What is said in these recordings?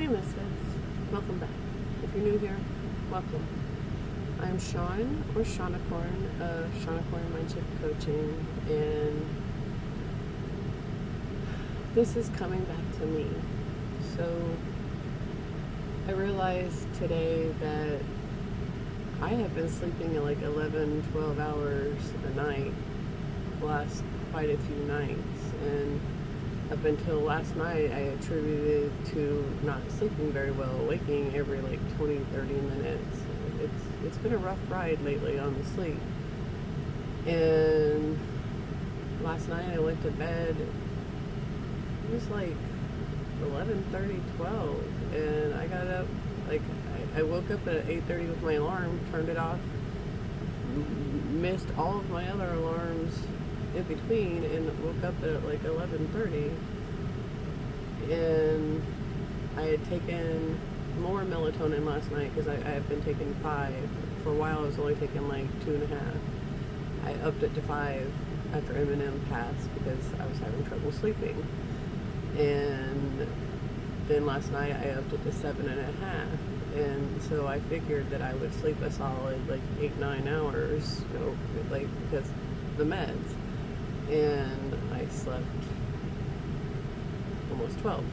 Hey Misfits, welcome back. If you're new here, welcome. I'm Shawn, or Shawnicorn, of Shawnicorn Mindset Coaching, and this is coming back to me. So, I realized today that I have been sleeping at like 11, 12 hours a night the last quite a few nights, and up until last night, I attributed to not sleeping very well, waking every like 20, 30 minutes. It's been a rough ride lately on the sleep. And last night I went to bed, it was like 11:30, 12, and I got up, like, I woke up at 8:30 with my alarm, turned it off, missed all of my other alarms in between, and woke up at like 11:30, and I had taken more melatonin last night because I have been taking 5. For a while I was only taking like 2.5. I upped it to 5 after Eminem passed because I was having trouble sleeping, and then last night I upped it to 7.5, and so I figured that I would sleep a solid like 8-9 hours, like, because the meds. And I slept almost 12.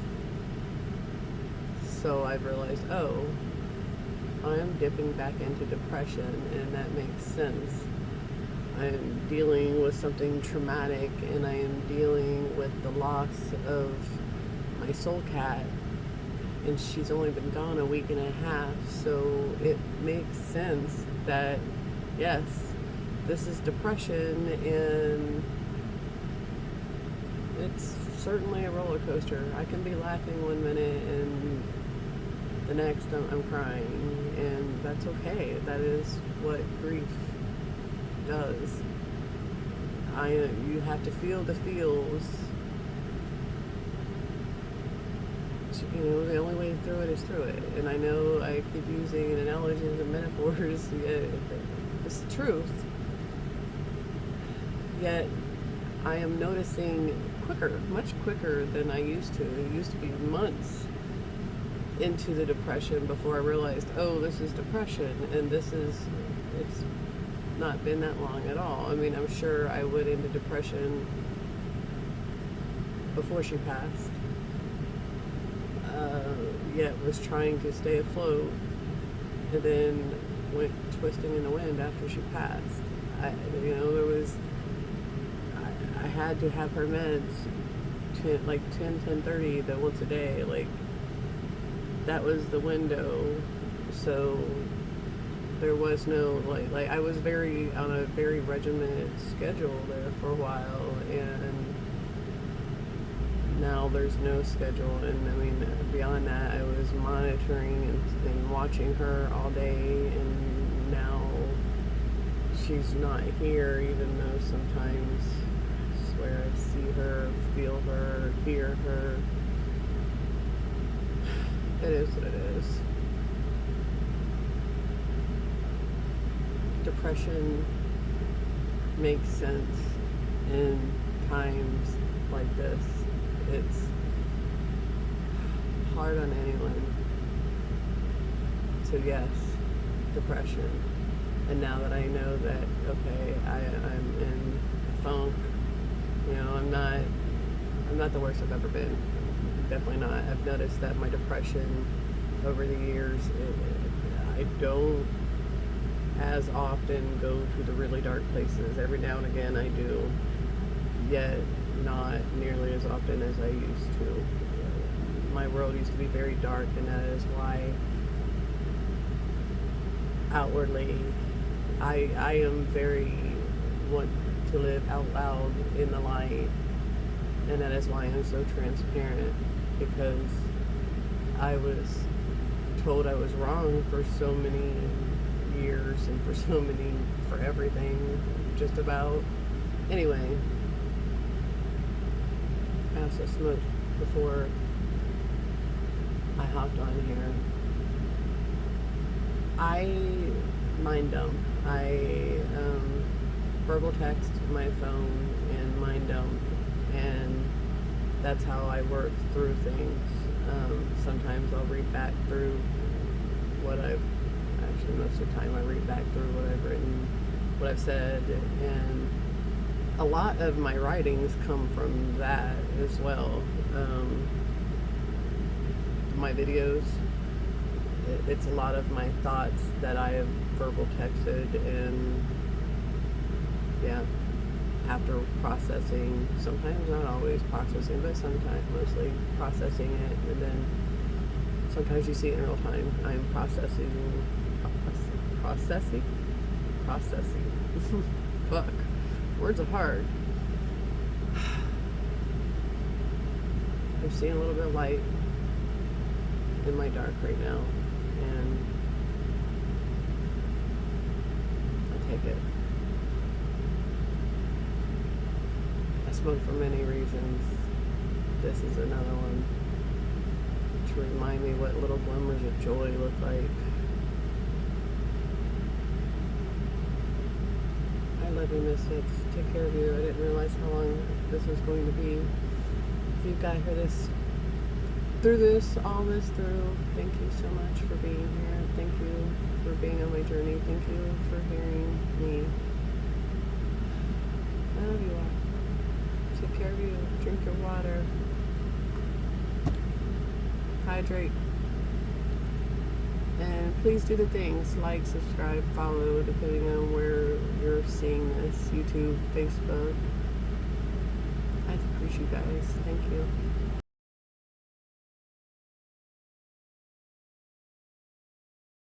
So I realized, oh, I'm dipping back into depression, and that makes sense. I am dealing with something traumatic, and I am dealing with the loss of my soul cat, and she's only been gone a week and a half, so it makes sense that, yes, this is depression, and it's certainly a roller coaster. I can be laughing one minute and the next I'm crying, and that's okay. That is what grief does. You have to feel the feels. The only way through it is through it. And I know I keep using analogies and metaphors, yet it's the truth. Yet I am noticing much quicker than I used to. It used to be months into the depression before I realized, oh, this is depression, and it's not been that long at all. I mean, I'm sure I went into depression before she passed, yet was trying to stay afloat, and then went twisting in the wind after she passed. I had to have her meds like 10:30 once a day. Like, that was the window. So there was no like I was on a very regimented schedule there for a while, and now there's no schedule. And I mean, beyond that, I was monitoring and watching her all day, and now she's not here, even though sometimes where I see her, feel her, hear her. It is what it is. Depression makes sense in times like this. It's hard on anyone. So yes, depression. And now that I know that, okay, I'm in a funk, I'm not the worst I've ever been. Definitely not. I've noticed that my depression over the years, I don't as often go to the really dark places. Every now and again I do, yet not nearly as often as I used to. My world used to be very dark, and that is why outwardly I am very want to live out loud in the light, and that is why I'm so transparent, because I was told I was wrong for so many years, and for everything, just about. Anyway, I also smoked before I hopped on here. I mind dump. I verbal text my phone and mind dump, and that's how I work through things. sometimes I'll read back through actually most of the time I read back through what I've written, what I've said, and a lot of my writings come from that as well. My videos, it's a lot of my thoughts that I have verbal texted, and yeah, after processing, sometimes not always processing, but sometimes mostly processing it, and then sometimes you see it in real time. I'm processing. Fuck, words are hard. I'm seeing a little bit of light in my dark right now, and I take it. I smoke for many reasons. This is another one, to remind me what little glimmers of joy look like. I love you, Misfits. Take care of you. I didn't realize how long this was going to be. If you got here all this through, thank you so much for being here. Thank you for being on my journey. Thank you for hearing me. I love you all. Take care of you. Drink your water. Hydrate. And please do the things, like, subscribe, follow, depending on where you're seeing this, YouTube, Facebook. I appreciate you guys. Thank you.